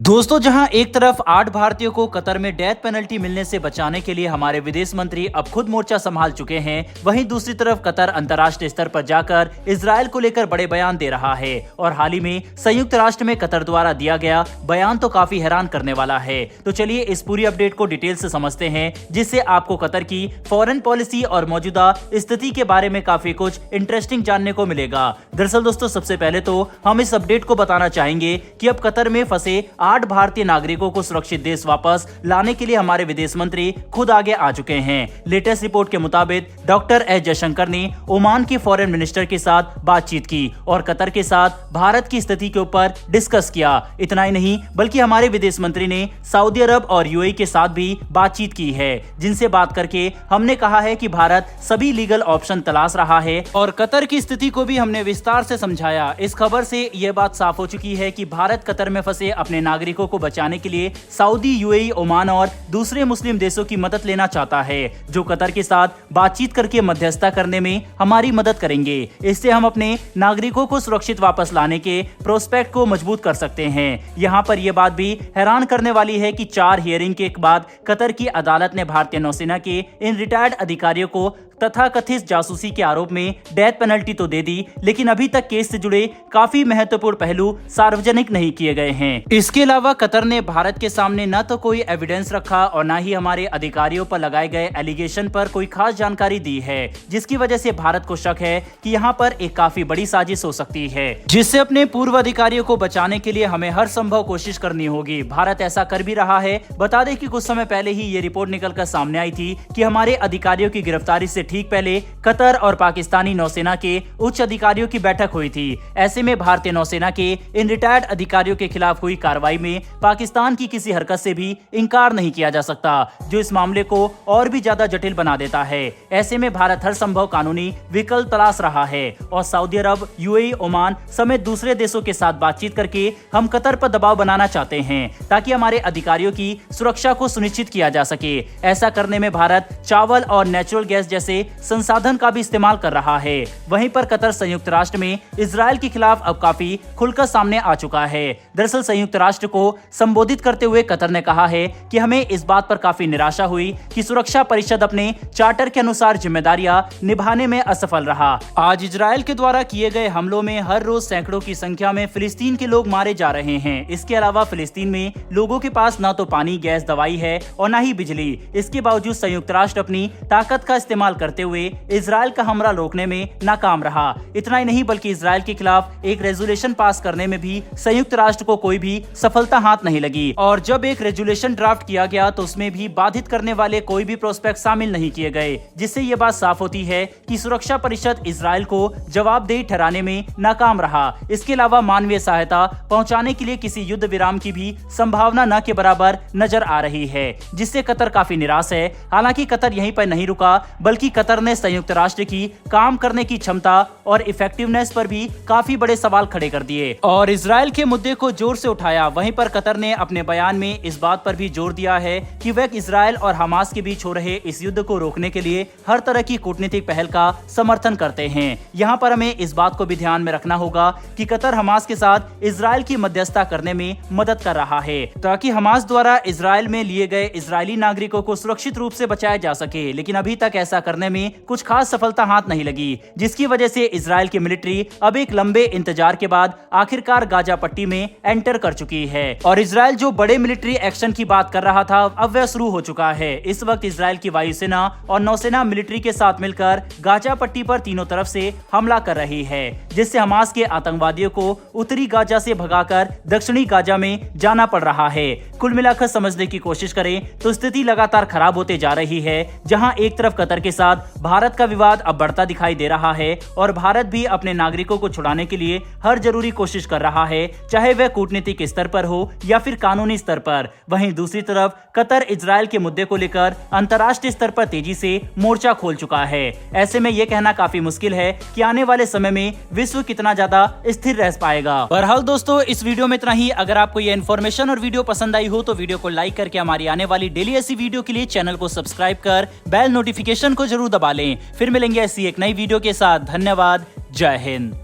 दोस्तों, जहां एक तरफ 8 भारतीयों को कतर में डेथ पेनल्टी मिलने से बचाने के लिए हमारे विदेश मंत्री अब खुद मोर्चा संभाल चुके हैं, वहीं दूसरी तरफ कतर अंतर्राष्ट्रीय स्तर पर जाकर इजरायल को लेकर बड़े बयान दे रहा है। और हाल ही में संयुक्त राष्ट्र में कतर द्वारा दिया गया बयान तो काफी हैरान करने वाला है। तो चलिए इस पूरी अपडेट को डिटेल से समझते हैं, जिससे आपको कतर की फॉरेन पॉलिसी और मौजूदा स्थिति के बारे में काफी कुछ इंटरेस्टिंग जानने को मिलेगा। दरअसल दोस्तों, सबसे पहले तो हम इस अपडेट को बताना चाहेंगे कि अब कतर में फंसे 8 भारतीय नागरिकों को सुरक्षित देश वापस लाने के लिए हमारे विदेश मंत्री खुद आगे आ चुके हैं। लेटेस्ट रिपोर्ट के मुताबिक डॉक्टर एस जयशंकर ने ओमान के फॉरेन मिनिस्टर के साथ बातचीत की और कतर के साथ भारत की स्थिति के ऊपर डिस्कस किया। इतना ही नहीं, बल्कि हमारे विदेश मंत्री ने सऊदी अरब और यूएई के साथ भी बातचीत की है, जिनसे बात करके हमने कहा है कि भारत सभी लीगल ऑप्शन तलाश रहा है और कतर की स्थिति को भी हमने विस्तार से समझाया। इस खबर से यह बात साफ हो चुकी है कि भारत कतर में फंसे अपने नागरिकों को बचाने के लिए सऊदी, यूएई, ओमान और दूसरे मुस्लिम देशों की मदद लेना चाहता है, जो कतर के साथ बातचीत करके मध्यस्थता करने में हमारी मदद करेंगे। इससे हम अपने नागरिकों को सुरक्षित वापस लाने के प्रोस्पेक्ट को मजबूत कर सकते हैं। यहाँ पर यह बात भी हैरान करने वाली है कि 4 हियरिंग के बाद कतर की अदालत ने भारतीय नौसेना के इन रिटायर्ड अधिकारियों को तथा कथित जासूसी के आरोप में डेथ पेनल्टी तो दे दी, लेकिन अभी तक केस से जुड़े काफी महत्वपूर्ण पहलू सार्वजनिक नहीं किए गए हैं। इसके अलावा कतर ने भारत के सामने न तो कोई एविडेंस रखा और न ही हमारे अधिकारियों पर लगाए गए एलिगेशन पर कोई खास जानकारी दी है, जिसकी वजह से भारत को शक है कि यहाँ पर एक काफी बड़ी साजिश हो सकती है, जिससे अपने पूर्व अधिकारियों को बचाने के लिए हमें हर संभव कोशिश करनी होगी। भारत ऐसा कर भी रहा है। बता दें कि कुछ समय पहले ही ये रिपोर्ट निकलकर सामने आई थी कि हमारे अधिकारियों की गिरफ्तारी से ठीक पहले कतर और पाकिस्तानी नौसेना के उच्च अधिकारियों की बैठक हुई थी। ऐसे में भारतीय नौसेना के इन रिटायर्ड अधिकारियों के खिलाफ हुई कार्रवाई में पाकिस्तान की किसी हरकत से भी इनकार नहीं किया जा सकता, जो इस मामले को और भी ज्यादा जटिल बना देता है। ऐसे में भारत हर संभव कानूनी विकल्प तलाश रहा है और सऊदी अरब, यूएई, ओमान समेत दूसरे देशों के साथ बातचीत करके हम कतर पर दबाव बनाना चाहते हैं, ताकि हमारे अधिकारियों की सुरक्षा को सुनिश्चित किया जा सके। ऐसा करने में भारत चावल और नेचुरल गैस जैसे संसाधन का भी इस्तेमाल कर रहा है। वहीं पर कतर संयुक्त राष्ट्र में इजरायल के खिलाफ अब काफी खुलकर सामने आ चुका है। दरअसल संयुक्त राष्ट्र को संबोधित करते हुए कतर ने कहा है कि हमें इस बात पर काफी निराशा हुई कि सुरक्षा परिषद अपने चार्टर के अनुसार जिम्मेदारियां निभाने में असफल रहा। आज इजरायल के द्वारा किए गए हमलों में हर रोज सैकड़ों की संख्या में फिलिस्तीन के लोग मारे जा रहे हैं। इसके अलावा फिलिस्तीन में लोगों के पास न तो पानी, गैस, दवाई है और न ही बिजली। इसके बावजूद संयुक्त राष्ट्र अपनी ताकत का इस्तेमाल करते हुए इजरायल का हमला रोकने में नाकाम रहा। इतना ही नहीं, बल्कि इजरायल के खिलाफ एक रेजोल्यूशन पास करने में भी संयुक्त राष्ट्र को कोई भी सफलता हाथ नहीं लगी। और जब एक रेजोल्यूशन ड्राफ्ट किया गया तो उसमें भी बाधित करने वाले कोई भी प्रोस्पेक्ट शामिल नहीं किए गए, जिससे ये बात साफ होती है कि सुरक्षा परिषद इजरायल को जवाबदेही ठहराने में नाकाम रहा। इसके अलावा मानवीय सहायता पहुंचाने के लिए किसी युद्ध विराम की भी संभावना न के बराबर नजर आ रही है, जिससे कतर काफी निराश है। हालांकि कतर यहीं पर नहीं रुका, बल्कि कतर ने संयुक्त राष्ट्र की काम करने की क्षमता और इफेक्टिवनेस पर भी काफी बड़े सवाल खड़े कर दिए और इजरायल के मुद्दे को जोर से उठाया। वहीं पर कतर ने अपने बयान में इस बात पर भी जोर दिया है कि वह इजरायल और हमास के बीच हो रहे इस युद्ध को रोकने के लिए हर तरह की कूटनीतिक पहल का समर्थन करते हैं। यहाँ पर हमें इस बात को भी ध्यान में रखना होगा कि कतर हमास के साथ इजरायल की मध्यस्थता करने में मदद कर रहा है, ताकि हमास द्वारा इजरायल में लिए गए इजरायली नागरिकों को सुरक्षित रूप से बचाया जा सके। लेकिन अभी तक ऐसा करने में कुछ खास सफलता हाथ नहीं लगी, जिसकी वजह से इजरायल की मिलिट्री अब एक लंबे इंतजार के बाद आखिरकार गाजा पट्टी में एंटर कर चुकी है। और इजरायल जो बड़े मिलिट्री एक्शन की बात कर रहा था, अब वह शुरू हो चुका है। इस वक्त इजरायल की वायुसेना और नौसेना मिलिट्री के साथ मिलकर गाजा पट्टी पर तीनों तरफ से हमला कर रही है, जिससे हमास के आतंकवादियों को उत्तरी गाजा से भगाकर दक्षिणी गाजा में जाना पड़ रहा है। कुल मिलाकर समझने की कोशिश करें तो स्थिति लगातार खराब होते जा रही है, जहां एक तरफ कतर के साथ भारत का विवाद अब बढ़ता दिखाई दे रहा है और भारत भी अपने नागरिकों को छुड़ाने के लिए हर जरूरी कोशिश कर रहा है, चाहे वह कूटनीतिक स्तर पर हो या फिर कानूनी स्तर पर। वहीं दूसरी तरफ कतर इजरायल के मुद्दे को लेकर अंतर्राष्ट्रीय स्तर पर तेजी से मोर्चा खोल चुका है। ऐसे में यह कहना काफी मुश्किल है कि आने वाले समय में विश्व कितना ज्यादा स्थिर रह पाएगा। बहरहाल दोस्तों, इस वीडियो में इतना ही। अगर आपको यह इन्फॉर्मेशन और वीडियो पसंद आई हो तो वीडियो को लाइक करके हमारी आने वाली डेली ऐसी वीडियो के लिए चैनल को सब्सक्राइब कर बेल नोटिफिकेशन को जरूर दबा लें। फिर मिलेंगे ऐसी एक नई वीडियो के साथ। धन्यवाद। जय हिंद।